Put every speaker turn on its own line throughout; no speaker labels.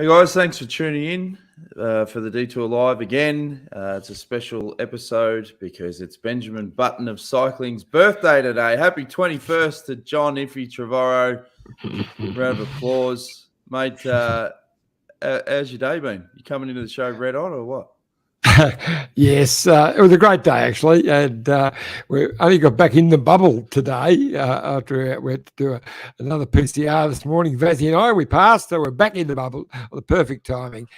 Hey guys, thanks for tuning in for the Detour Live again. It's a special episode because it's Benjamin Button of Cycling's birthday today. Happy 21st to John Iffy Trevorrow. Round of applause. Mate, how's your day been? You coming into the show red hot or what?
Yes, it was a great day actually, and we only got back in the bubble today after we had to do another PCR this morning. Vazzy and I, we passed, so we're back in the bubble. The perfect timing,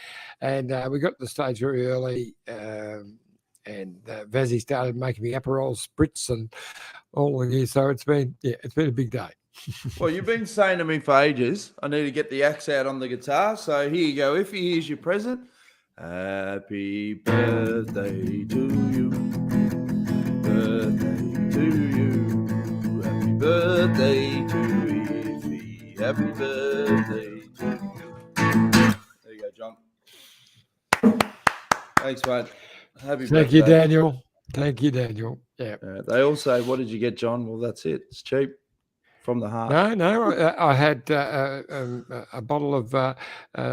and we got to the stage very early, and Vazzy started making me Aperol spritz and all of this. So it's been a big day.
Well, you've been saying to me for ages, I need to get the axe out on the guitar. So here you go. Iffy, here's your present. Happy birthday to you. Birthday to you. Happy birthday to Iffy. Happy birthday to you. There you go, John. Thanks, mate. Happy birthday.
Thank you, Daniel. Thank you, Daniel. Yeah.
They all say, what did you get, John? Well, that's it. It's cheap. From the heart.
No. I had a bottle of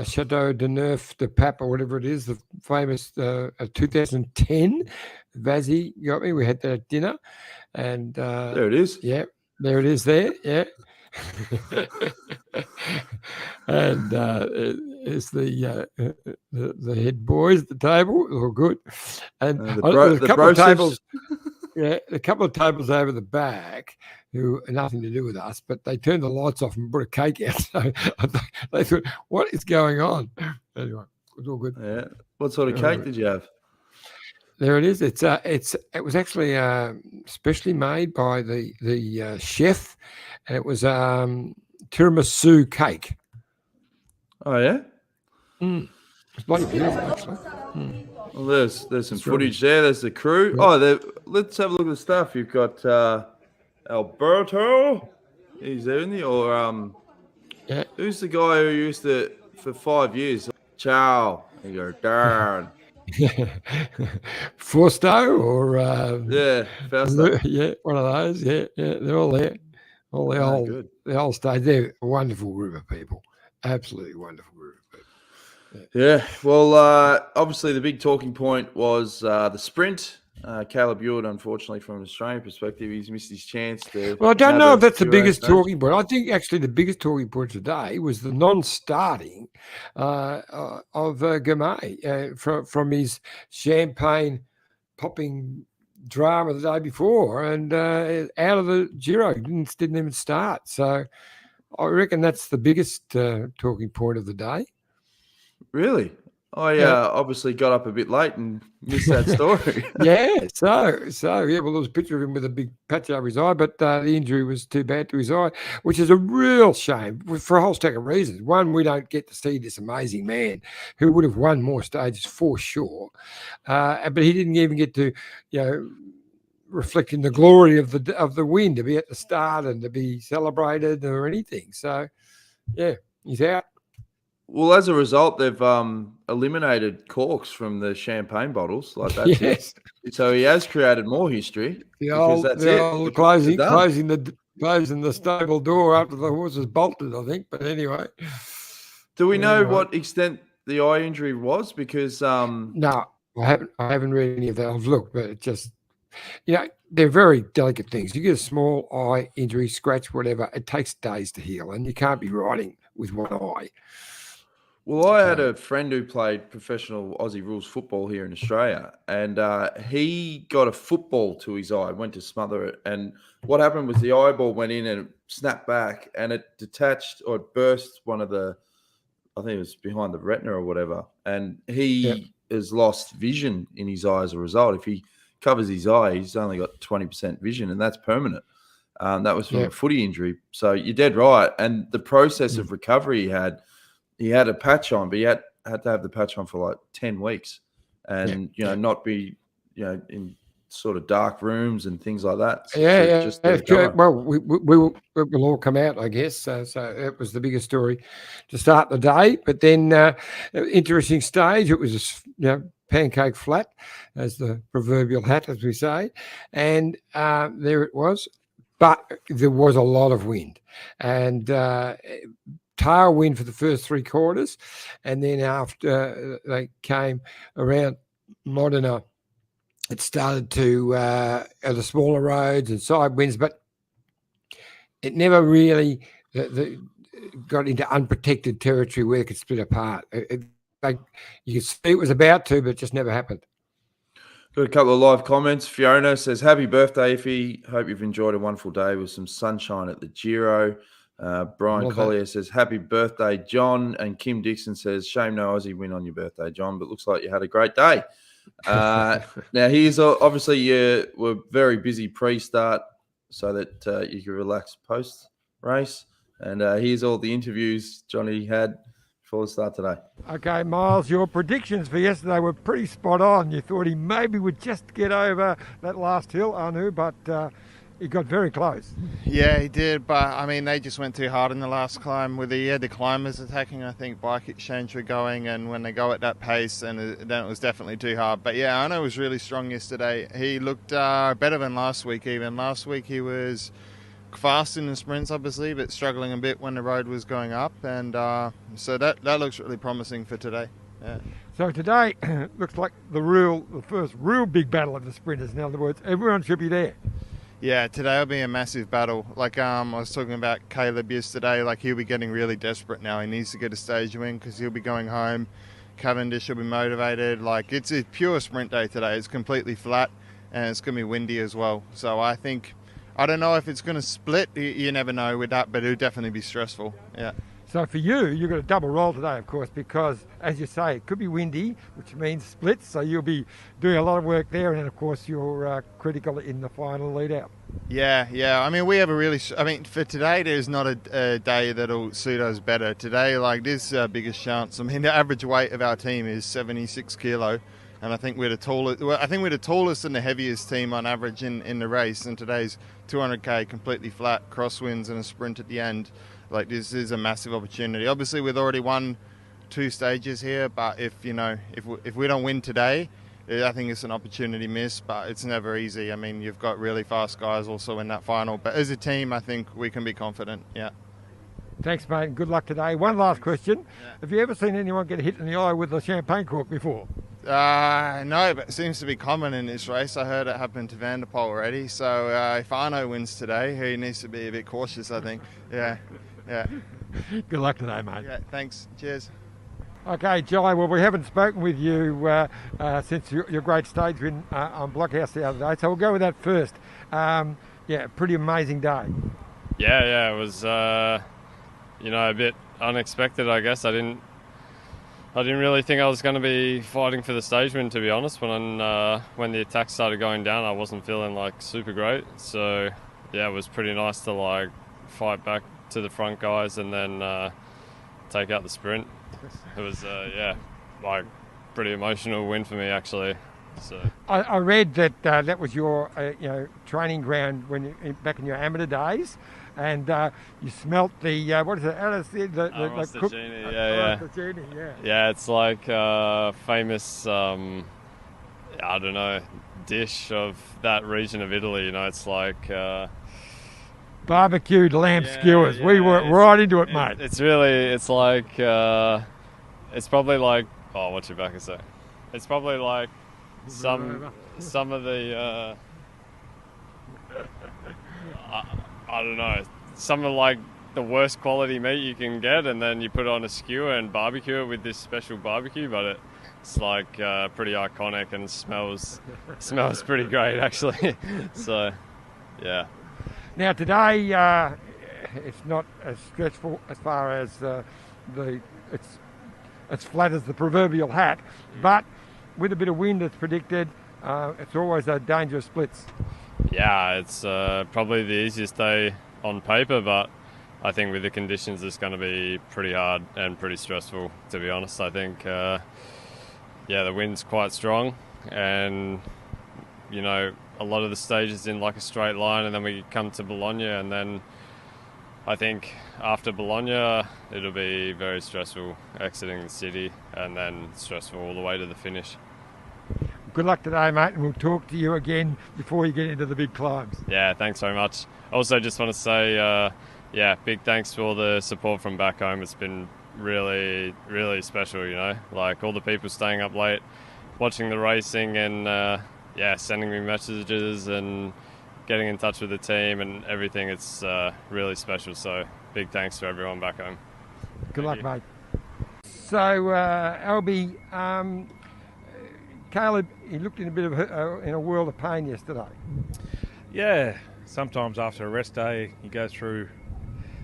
Chateau de Neuf de Pape, or whatever it is, the famous 2010. Vazzy got me. We had that at dinner, and
there it is.
Yeah, there it is. There, yeah. And it's the head boys at the table. All good, and a couple of tables. Yeah, a couple of tables over the back who had nothing to do with us, but they turned the lights off and brought a cake out. So they thought, what is going on? Anyway, it was all good.
Yeah. What sort of cake did you have?
There it is. It was actually specially made by the chef, and it was tiramisu cake.
Oh yeah.
It's bloody beautiful, actually.
Well, there's some footage there. There's the crew. Yeah. Let's have a look at the stuff. You've got Alberto. He's there, isn't he? Or
yeah.
Who's the guy who used to for 5 years? Ciao. You go, darn.
Fausto or
Fausto.
Yeah, one of those. Yeah, they're all there. All the whole stage. They're a wonderful group of people. Absolutely wonderful group of people.
Yeah. Well, obviously the big talking point was the sprint. Caleb Ewan, unfortunately, from an Australian perspective, he's missed his chance to.
Well, I don't know if that's the biggest talking point. I think actually the biggest talking point today was the non-starting of Gamay from his champagne popping drama the day before, and out of the Giro didn't even start. So I reckon that's the biggest talking point of the day.
Really? I obviously got up a bit late and missed that story.
So yeah. Well, there was a picture of him with a big patch over his eye, but the injury was too bad to his eye, which is a real shame for a whole stack of reasons. One, we don't get to see this amazing man who would have won more stages for sure, but he didn't even get to, reflect in the glory of the win, to be at the start and to be celebrated or anything. So, yeah, he's out.
Well, as a result, they've eliminated corks from the champagne bottles. Like that's it. So he has created more history.
Closing the stable door after the horses bolted, I think. But anyway,
do we know what extent the eye injury was? Because
no, I haven't read any of that. I've looked, but it just they're very delicate things. You get a small eye injury, scratch, whatever. It takes days to heal, and you can't be riding with one eye.
Well, I had a friend who played professional Aussie rules football here in Australia, and he got a football to his eye, went to smother it. And what happened was the eyeball went in and it snapped back, and it detached or it burst one of the, I think it was behind the retina or whatever. And he has lost vision in his eye as a result. If he covers his eye, he's only got 20% vision, and that's permanent. That was from a footy injury. So you're dead right. And the process of recovery he had a patch on, but he had to have the patch on for like 10 weeks and, not be, in sort of dark rooms and things like that.
Well, we'll all come out, I guess. So it was the biggest story to start the day. But then interesting stage. It was, pancake flat, as the proverbial hat, as we say. And there it was. But there was a lot of wind. And tailwind for the first 3 quarters, and then after they came around Modena, it started to the smaller roads and side winds, but it never really got into unprotected territory where it could split apart. You could see it was about to, but it just never happened.
Got a couple of live comments. Fiona says, "Happy birthday, Iffy. Hope you've enjoyed a wonderful day with some sunshine at the Giro." Brian Collier says, "Happy birthday, John." And Kim Dixon says, "Shame no Aussie win on your birthday, John, but looks like you had a great day." Now, here's obviously you were very busy pre-start so that you could relax post-race. And here's all the interviews Johnny had before the start today.
Okay, Miles, your predictions for yesterday were pretty spot on. You thought he maybe would just get over that last hill, Anu, but he got very close.
Yeah, he did, but I mean, they just went too hard in the last climb with the climbers attacking. I think Bike Exchange were going, and when they go at that pace, and then it was definitely too hard. But yeah, Arno was really strong yesterday. He looked better than last week even. Last week he was fast in the sprints, obviously, but struggling a bit when the road was going up, and so that looks really promising for today. Yeah.
So today looks like the first real big battle of the sprinters. In other words, everyone should be there.
Yeah, today will be a massive battle. Like I was talking about Caleb yesterday, like he'll be getting really desperate now. He needs to get a stage win because he'll be going home. Cavendish will be motivated. Like it's a pure sprint day today. It's completely flat and it's going to be windy as well. So I don't know if it's going to split. You never know with that, but it'll definitely be stressful. Yeah.
So for you've got a double roll today, of course, because, as you say, it could be windy, which means splits, so you'll be doing a lot of work there, and then, of course, you're critical in the final lead-out.
Yeah. I mean, we have for today, there's not a day that'll suit us better. Today, like, this biggest chance. I mean, the average weight of our team is 76 kilo, and I think we're the tallest. Well, I think we're the tallest and the heaviest team on average in the race, and today's 200k completely flat, crosswinds and a sprint at the end. Like, this is a massive opportunity. Obviously, we've already won 2 stages here, but if we don't win today, I think it's an opportunity miss, but it's never easy. I mean, you've got really fast guys also in that final, but as a team, I think we can be confident, yeah.
Thanks, mate, and good luck today. One last question. Yeah. Have you ever seen anyone get hit in the eye with a champagne cork before?
No, but it seems to be common in this race. I heard it happened to Van der Poel already, so if Arno wins today, he needs to be a bit cautious, I think. Yeah.
Good luck today, mate.
Yeah, thanks. Cheers.
Okay, Jolly, well, we haven't spoken with you since your great stage win on Blockhouse the other day, so we'll go with that first. Pretty amazing day.
Yeah, it was, a bit unexpected, I guess. I didn't really think I was going to be fighting for the stage win, to be honest. When the attack started going down, I wasn't feeling, super great. So, yeah, it was pretty nice to, fight back to the front guys and then take out the sprint. It was pretty emotional win for me, actually. So
I read that that was your training ground back in your amateur days, and you smelt the what is it?
Arrosticini, yeah. It's like a famous dish of that region of Italy. It's like
barbecued lamb skewers. We were right into it, mate.
It's probably like, oh, what's your back a sec? It's probably like some of the I don't know, some of like the worst quality meat you can get, and then you put it on a skewer and barbecue it with this special barbecue, but it's like pretty iconic and smells pretty great, actually. So yeah.
Now today, it's not as stressful as far as it's as flat as the proverbial hat, but with a bit of wind that's predicted, it's always a dangerous splits.
Yeah, it's probably the easiest day on paper, but I think with the conditions it's going to be pretty hard and pretty stressful, to be honest. I think the wind's quite strong, and a lot of the stages in like a straight line, and then we come to Bologna, and then I think after Bologna it'll be very stressful exiting the city, and then stressful all the way to the finish.
Good luck today, mate, and we'll talk to you again before you get into the big climbs.
Yeah, thanks very much. Also, just want to say yeah, big thanks for all the support from back home. It's been really, really special, you know, like all the people staying up late, watching the racing and, yeah, sending me messages and getting in touch with the team and everything. It's really special. So big thanks to everyone back home.
Good luck, mate. So, Albie, Caleb, he looked in a bit of in a world of pain yesterday.
Yeah, sometimes after a rest day, you go through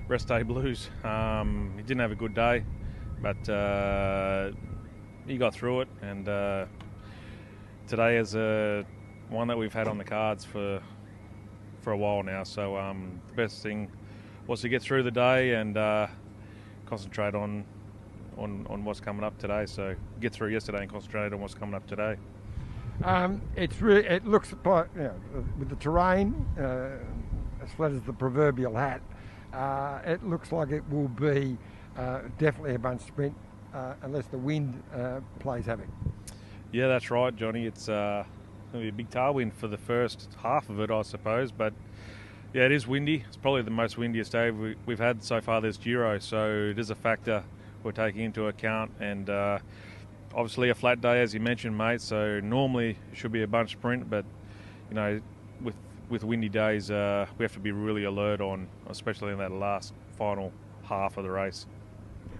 rest day blues. He didn't have a good day, but he got through it. And today is one that we've had on the cards for a while now. So the best thing was to get through the day and concentrate on what's coming up today. So get through yesterday and concentrate on what's coming up today.
It looks like, you know, with the terrain as flat as the proverbial hat, it looks like it will be definitely a bunch sprint unless the wind plays havoc.
Yeah, that's right, Johnny. It's going to be a big tailwind for the first half of it, I suppose. But yeah, it is windy. It's probably the most windiest day we've had so far this Giro, so it is a factor we're taking into account. And obviously a flat day, as you mentioned, mate. So normally it should be a bunch sprint, but you know, with windy days, we have to be really alert on, especially in that last final half of the race.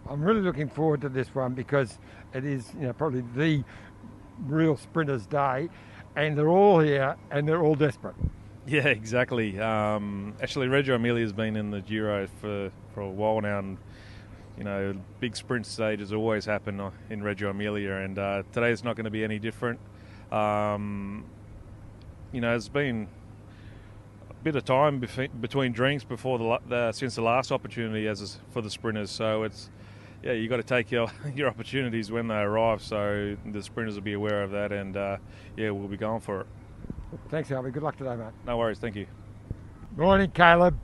I'm really looking forward to this one because it is, you know, probably the real sprinters' day, and they're all here and they're all desperate.
Yeah, exactly. Actually, Reggio Emilia's been in the Giro for a while now, and you know, big sprint stages always happen in Reggio Emilia, and today is not going to be any different. You know, it's been a bit of time between drinks before since the last opportunity for the sprinters, so it's, yeah, you got to take your opportunities when they arrive, so the sprinters will be aware of that, and yeah, we'll be going for it.
Thanks, Albie. Good luck today, mate.
No worries, thank you.
Morning, Caleb.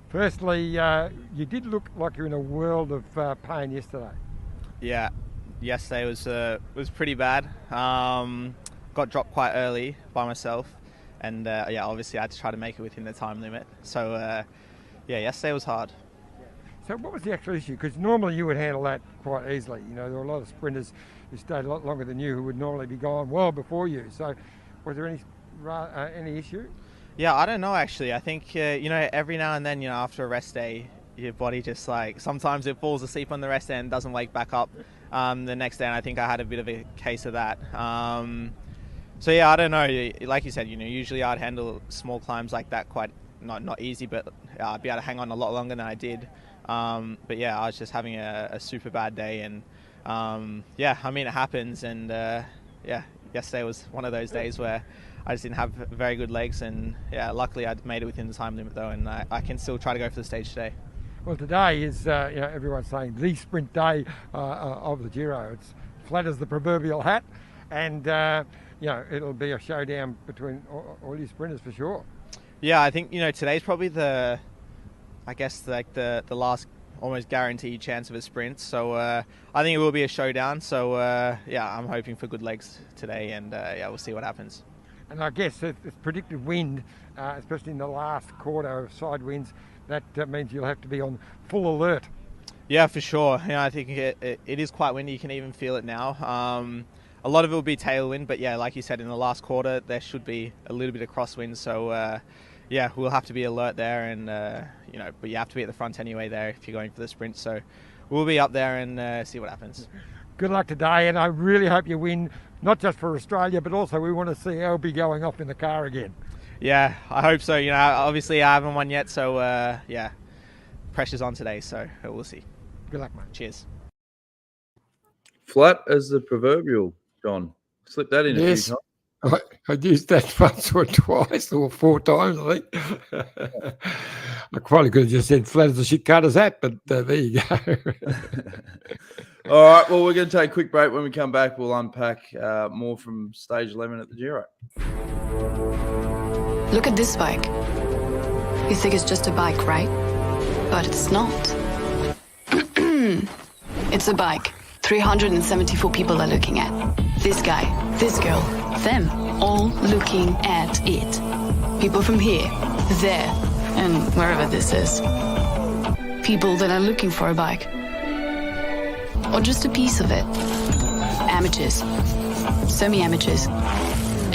Firstly, you did look like you're in a world of pain yesterday.
Yeah, yesterday was pretty bad. Got dropped quite early by myself, and yeah, obviously I had to try to make it within the time limit. So yeah, yesterday was hard.
So what was the actual issue? Because normally you would handle that quite easily. You know, there were a lot of sprinters who stayed a lot longer than you who would normally be gone well before you. So was there any issue?
Yeah, I don't know actually. I think you know, every now and then, you know, after a rest day, your body just like, sometimes it falls asleep on the rest day and doesn't wake back up the next day. And I think I had a bit of a case of that. So yeah, I don't know. Like you said, you know, usually I'd handle small climbs like that quite not easy, but I'd be able to hang on a lot longer than I did. But yeah, I was just having a super bad day, and yeah, I mean, it happens, and yeah, yesterday was one of those days where I just didn't have very good legs, and yeah, luckily I made it within the time limit though, and I can still try to go for the stage today.
Well, today is, you know, everyone's saying the sprint day of the Giro. It's flat as the proverbial hat, and you know, it'll be a showdown between all you sprinters for sure.
Yeah, I think, you know, today's probably the last almost guaranteed chance of a sprint. So I think it will be a showdown. So yeah, I'm hoping for good legs today, and yeah, we'll see what happens.
And I guess if it's predicted wind, especially in the last quarter of side winds, that means you'll have to be on full alert.
Yeah, for sure. You know, I think it is quite windy. You can even feel it now. A lot of it will be tailwind, but yeah, like you said, in the last quarter, there should be a little bit of crosswind. So yeah, we'll have to be alert there, and you know, but you have to be at the front anyway there if you're going for the sprint. So we'll be up there and see what happens.
Good luck today, and I really hope you win, not just for Australia, but also we want to see Albie going off in the car again.
Yeah, I hope so. You know, obviously I haven't won yet, so yeah, pressure's on today, so we'll see.
Good luck, mate.
Cheers.
Flat as the proverbial, John. Slip that in a few
Yes.
times.
I used that once or twice or 4 times, I think. I probably could have just said flat as a shit cutter's hat, but there you go.
All right, well, we're going to take a quick break. When we come back, we'll unpack more from stage 11 at the Giro.
Look at this bike. You think it's just a bike, right? But it's not. It's a bike 374 people are looking at. This guy, this girl, them, all looking at it. People from here, there, and wherever this is. People that are looking for a bike. Or just a piece of it. Amateurs, semi-amateurs,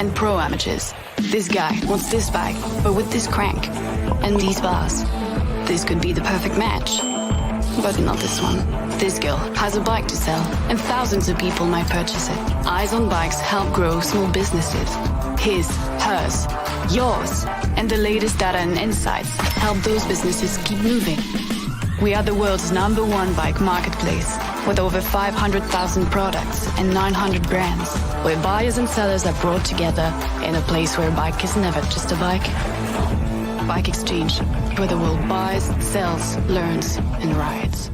and pro-amateurs. This guy wants this bike, but with this crank and these bars. This could be the perfect match. But not this one. This girl has a bike to sell, and thousands of people might purchase it. Eyes on Bikes help grow small businesses. His, hers, yours, and the latest data and insights help those businesses keep moving. We are the world's #1 bike marketplace, with over 500,000 products and 900 brands, where buyers and sellers are brought together in a place where a bike is never just a bike. Bike Exchange, where the world buys, sells, learns, and rides.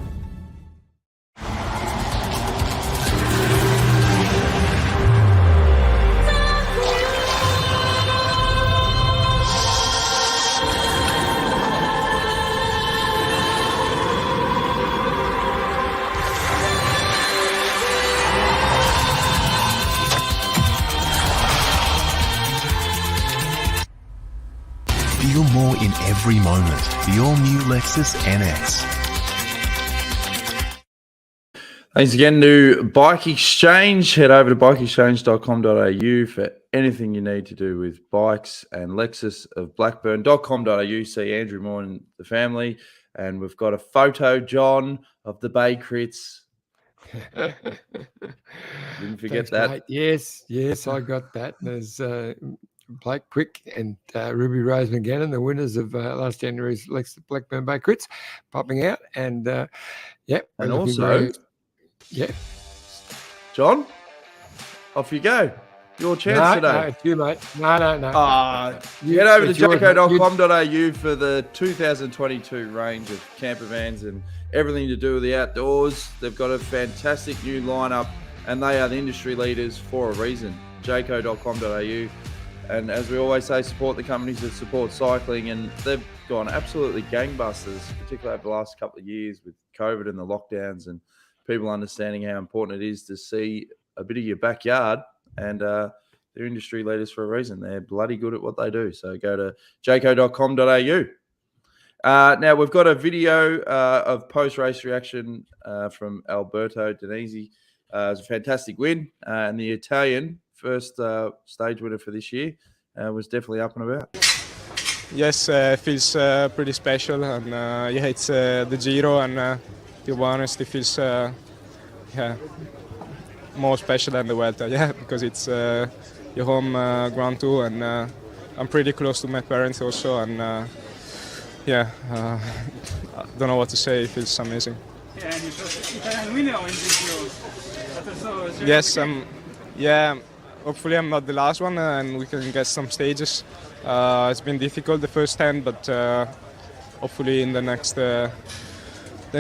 Feel more in every moment. The all-new Lexus NX.
Thanks again to Bike Exchange. Head over to bikeexchange.com.au for anything you need to do with bikes, and Lexus of Blackburn.com.au. See Andrew Moore and the family. And we've got a photo, John, of the Bay Crits. Didn't forget
Thanks,
that.
mate. Yes, I got that. There's Blake Quick and Ruby Rose McGannon, the winners of last January's Blackburn Bay Crits, popping out. And
And also, John, off you go. Your chance today.
No, it's you, mate. No.
Head over to jaco.com.au for the 2022 range of camper vans and everything to do with the outdoors. They've got a fantastic new lineup, and they are the industry leaders for a reason. jaco.com.au. And as we always say, support the companies that support cycling, and they've gone absolutely gangbusters, particularly over the last couple of years with COVID and the lockdowns and people understanding how important it is to see a bit of your backyard. And they're industry leaders for a reason. They're bloody good at what they do. So go to jaco.com.au. Now, we've got a video of post-race reaction from Alberto Danesi. It was a fantastic win. And the Italian first stage winner for this year was definitely up and about.
Yes, feels pretty special. And it's the Giro. And to be honest, it feels more special than the Vuelta. Because it's your home ground too. And I'm pretty close to my parents also. And I don't know what to say. It feels amazing.
Yeah, and you're first Italian winner in this Giro. That's also
Yes, hopefully I'm not the last one and we can get some stages. It's been difficult the first 10, but hopefully in the next 10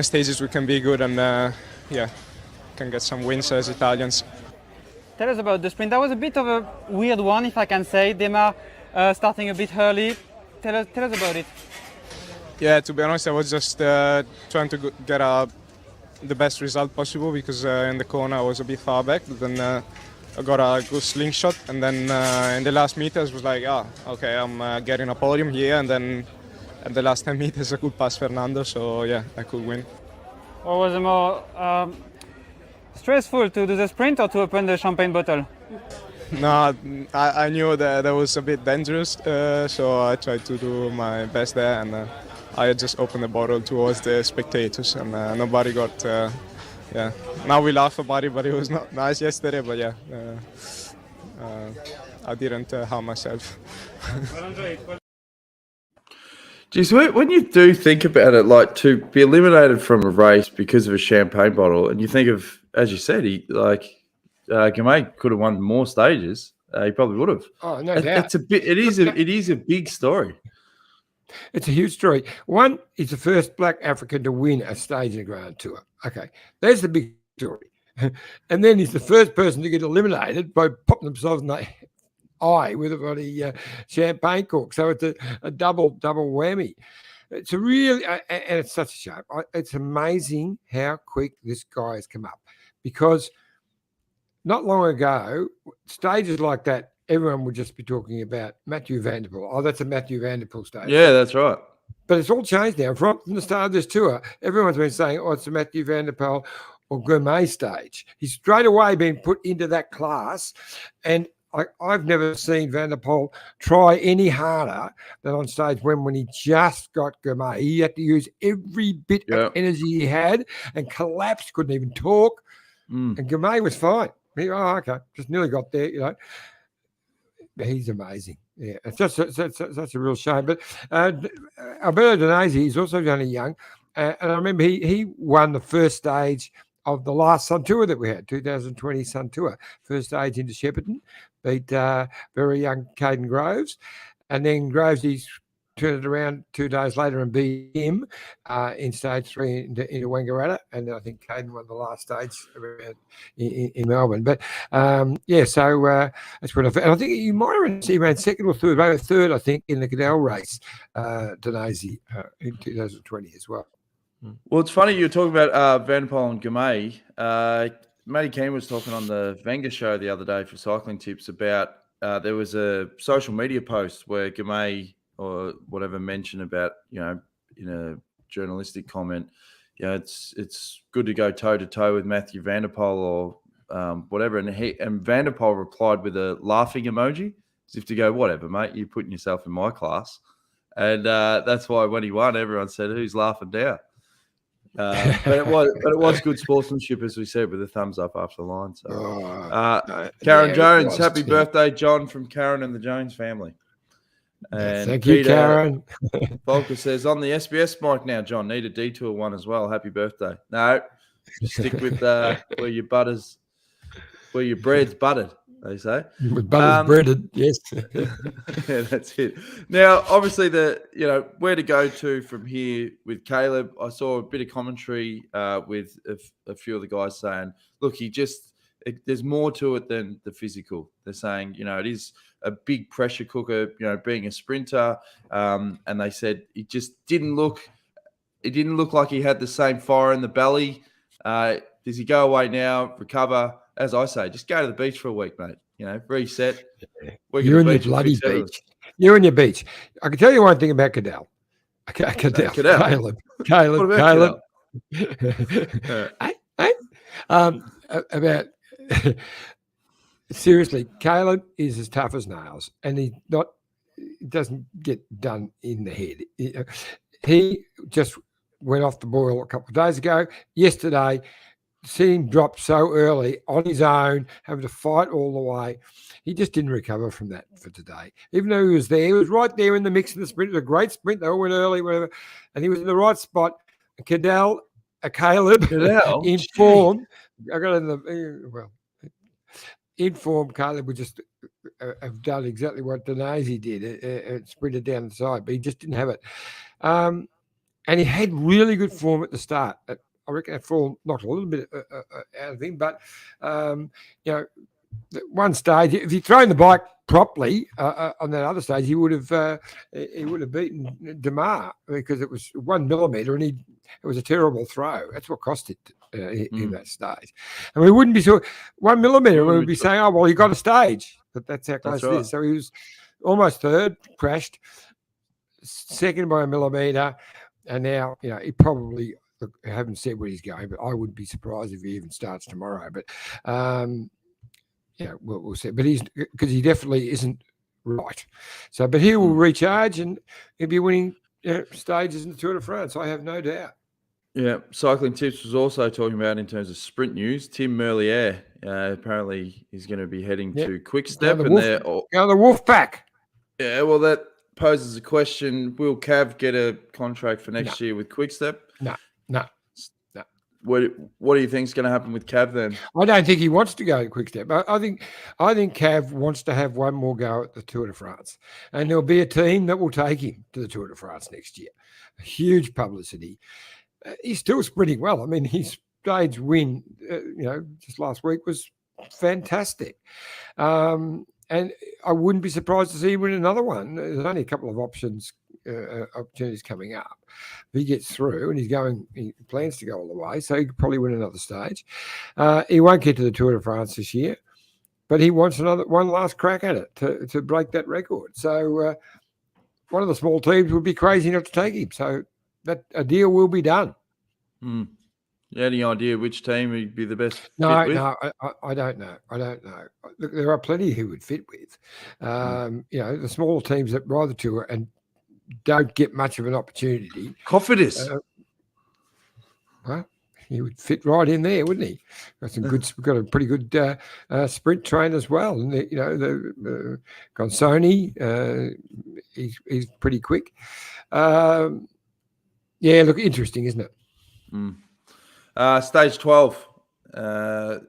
stages we can be good and can get some wins as Italians.
Tell us about the sprint. That was a bit of a weird one, if I can say. Demar starting a bit early. Tell us about it.
Yeah, to be honest, I was just trying to get the best result possible because in the corner I was a bit far back. But then I got a good slingshot, and then in the last meters was like, okay, I'm getting a podium here, and then at the last 10 meters I could pass Fernando, so I could win.
Or was it more stressful to do the sprint or to open the champagne bottle?
No, I knew that was a bit dangerous, so I tried to do my best there, and I just opened the bottle towards the spectators, and nobody got. Now we laugh about it, but it was not nice yesterday. But I didn't harm myself.
Geez, when you do think about it, like to be eliminated from a race because of a champagne bottle, and you think of, as you said, Gamay could have won more stages. He probably would have.
Oh, no doubt.
It is a big story.
It's a huge story. One, he's the first black African to win a stage in a Grand Tour. Okay, there's the big story. And then he's the first person to get eliminated by popping themselves in the eye with a bloody champagne cork. So it's a double whammy. It's a really, and it's such a shame. It's amazing how quick this guy has come up, because not long ago, stages like that, everyone would just be talking about Matthew Van Der Poel. Oh, that's a Matthew Van Der Poel stage.
Yeah, that's right.
but it's all changed now. From the start of this tour, everyone's been saying, oh, it's the Matthew Van der Poel or Gourmet stage. He's straight away been put into that class. And I've never seen Van der Poel try any harder than on stage when he just got Gourmet. He had to use every bit of energy he had and collapsed, couldn't even talk. And Gourmet was fine. Just nearly got there, you know. He's amazing. Yeah, it's just such a real shame. But Alberto Danesi is also only young. And I remember he won the first stage of the last Sun Tour that we had, 2020 Sun Tour. First stage into Shepparton, beat very young Caden Groves. And then Groves, he's turned it around 2 days later and beat him in stage 3 into Wangaratta. And I think Caden won the last stage in Melbourne. But that's what I think you might have seen. He ran second or third, maybe third, I think, in the Cadell race, Danesi, in 2020 as well.
Well, it's funny you're talking about Van der Poel and Gourmet. Matty Keane was talking on the Wenger show the other day for Cycling Tips about there was a social media post where Gourmet or whatever mentioned about, you know, in a journalistic comment, you know, it's good to go toe to toe with Matthew Van der Poel or whatever. And Van der Poel replied with a laughing emoji, as if to go, whatever, mate, you're putting yourself in my class. And that's why when he won, everyone said, who's laughing down? But it was good sportsmanship, as we said, with a thumbs up after the line. So, Karen Jones, happy birthday, John, from Karen and the Jones family. And
thank you, Karen.
Volker says on the SBS mic now, John, need a detour one as well. Happy birthday. No, just stick with where your bread's buttered, they say.
With butter's breaded, yes.
Yeah, that's it. Now, obviously, where to go to from here with Caleb. I saw a bit of commentary with a few of the guys saying, look, there's more to it than the physical. They're saying, you know, it is a big pressure cooker, you know, being a sprinter. And they said it just didn't look like he had the same fire in the belly. Does he go away now, recover? As I say, just go to the beach for a week, mate. You know, reset.
You're in the bloody beach. You're in your beach. I can tell you one thing about Cadell. Caleb. About seriously, Caleb is as tough as nails, and he doesn't get done in the head. He just went off the boil a couple of days ago. Yesterday, seeing him drop so early on his own, having to fight all the way. He just didn't recover from that for today. Even though he was there, he was right there in the mix of the sprint. It was a great sprint. They all went early, whatever. And he was in the right spot. Caleb in form. I got in in form, Caleb would just have done exactly what Danesi did, sprinted down the side, but he just didn't have it. And he had really good form at the start. I reckon that form knocked a little bit out of him, but you know, one stage, if he'd thrown the bike properly on that other stage, he would have beaten Demar because it was 1 millimeter, and it was a terrible throw. That's what cost it in that stage. And we wouldn't be so 1 millimeter. We would be saying, "Oh well, he got a stage," but that's how close it is. So he was almost third, crashed, second by 1 millimeter, and now you know he probably. Look, I haven't said where he's going, but I wouldn't be surprised if he even starts tomorrow. But we'll see. But because he definitely isn't right. So, but he will recharge and he'll be winning stages in the Tour de France. I have no doubt.
Yeah, Cycling Tips was also talking about in terms of sprint news. Tim Merlier apparently is going to be heading to Quick Step,
and the Wolf Pack.
Yeah, well, that poses a question: will Cav get a contract for next year with Quick Step?
No.
What do you think is going to happen with Cav then?
I don't think he wants to go to Quick Step. I think Cav wants to have one more go at the Tour de France, and there'll be a team that will take him to the Tour de France next year. A huge publicity. He's still sprinting well. I mean, his stage win, just last week was fantastic. And I wouldn't be surprised to see him win another one. There's only a couple of opportunities coming up. If he gets through and he plans to go all the way, so he could probably win another stage. He won't get to the Tour de France this year, but he wants one last crack at it to break that record. So one of the small teams would be crazy not to take him. So that a deal will be done.
You had any idea which team he'd be the best fit with?
No, I don't know. I don't know. Look, there are plenty who would fit with. The small teams that ride the tour and don't get much of an opportunity.
Cofidis.
Well, he would fit right in there, wouldn't he? Got a pretty good sprint train as well. And the Gonsoni, he's pretty quick. Look, interesting, isn't it?
Stage 12.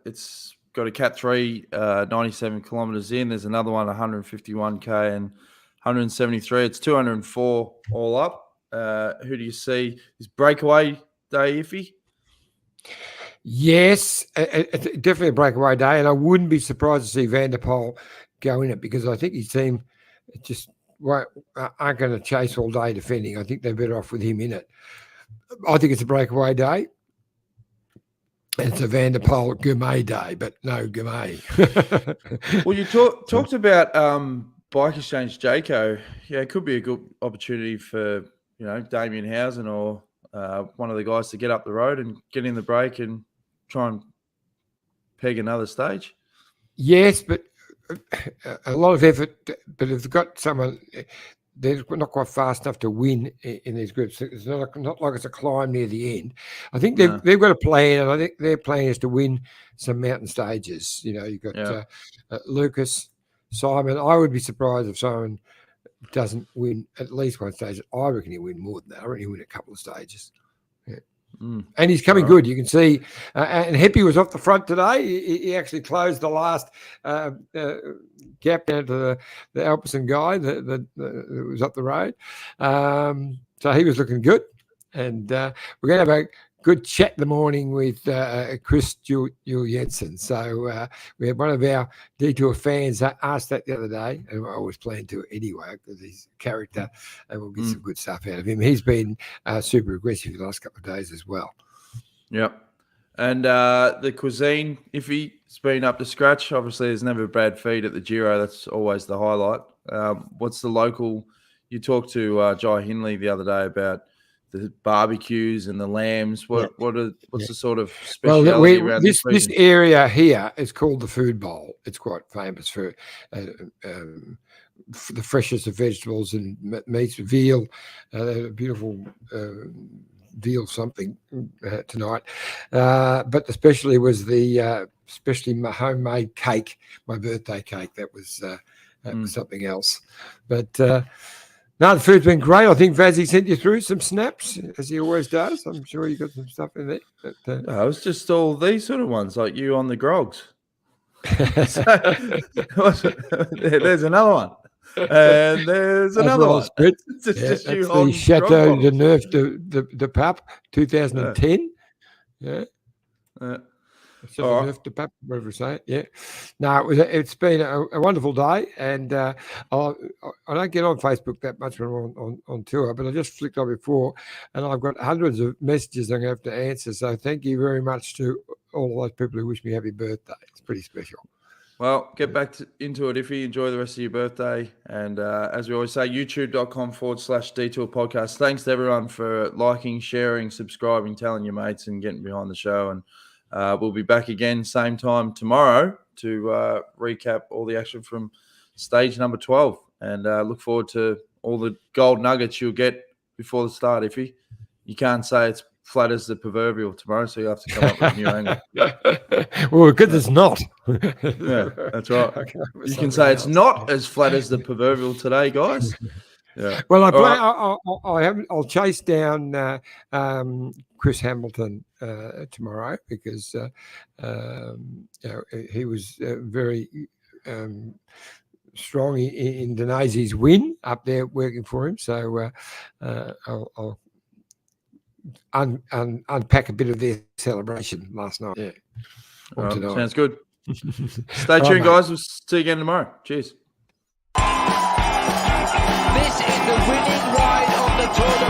It's got a Cat 3, 97 kilometres in. There's another one, 151k and 173. It's 204 all up. Who do you see? Is breakaway day iffy?
Yes, it's definitely a breakaway day, and I wouldn't be surprised to see Van der Poel go in it because I think his team just aren't going to chase all day defending. I think they're better off with him in it. I think it's a breakaway day. It's a Van der Poel gourmet day, but no gourmet.
Well, you talked about Bike Exchange Jayco. Yeah, it could be a good opportunity for Damien Housen or one of the guys to get up the road and get in the break and try and peg another stage.
Yes, but a lot of effort. But if they've got someone, they're not quite fast enough to win in these groups. It's not like it's a climb near the end. I think they've got a plan, and I think their plan is to win some mountain stages. You've got Lucas, Simon. I would be surprised if Simon doesn't win at least one stage. I reckon he'll win more than that. I reckon he'll win a couple of stages. Yeah. And he's coming good. You can see, and Heppy was off the front today. He actually closed the last gap down to the Alpecin guy that was up the road. So he was looking good. And we're going to have a good chat in the morning with Chris Jules Jensen. So we had one of our Detour fans asked that the other day, and I always plan to anyway because he's a character and we'll get some good stuff out of him. He's been super aggressive the last couple of days as well.
Yep. And the cuisine, if he's been up to scratch, obviously there's never a bad feed at the Giro. That's always the highlight. What's the local? You talked to Jai Hindley the other day about the barbecues and the lambs. What's the sort of speciality around this
area here is called the Food Bowl. It's quite famous for the freshest of vegetables and meats, veal, beautiful veal something tonight. But the specialty was especially my homemade cake, my birthday cake. That was something else. But no, the food's been great. I think Vazzy sent you through some snaps, as he always does. I'm sure you got some stuff in there. But,
no, it was just all these sort of ones, like you on the grogs. There's another one. And there's another one.
It's just you on the Chateau de Neuf de Pape, 2010. Yeah. Neuf de Pape, whatever you say it. Yeah. No, it's been a wonderful day, and I don't get on Facebook that much when I'm on tour, but I just flicked on before, and I've got hundreds of messages I'm going to have to answer. So thank you very much to all of those people who wish me happy birthday. It's pretty special.
Well, get back into it, Iffy. Enjoy the rest of your birthday. And as we always say, youtube.com/Detour Podcast. Thanks to everyone for liking, sharing, subscribing, telling your mates, and getting behind the show. And we'll be back again same time tomorrow to recap all the action from stage number 12. And look forward to all the gold nuggets you'll get before the start, Iffy. You can't say it's flat as the proverbial tomorrow, so you have to come up with a new angle.
Well, because it's not.
Yeah, that's right. You can say it's not as flat as the proverbial today, guys. Yeah.
Well, I'll chase down Chris Hamilton tomorrow because he was very strong in Denazi's win up there working for him. So I'll unpack a bit of their celebration last night. Yeah.
Sounds good. Stay tuned, guys. We'll see you again tomorrow. Cheers.
This is the winning ride of the Tour de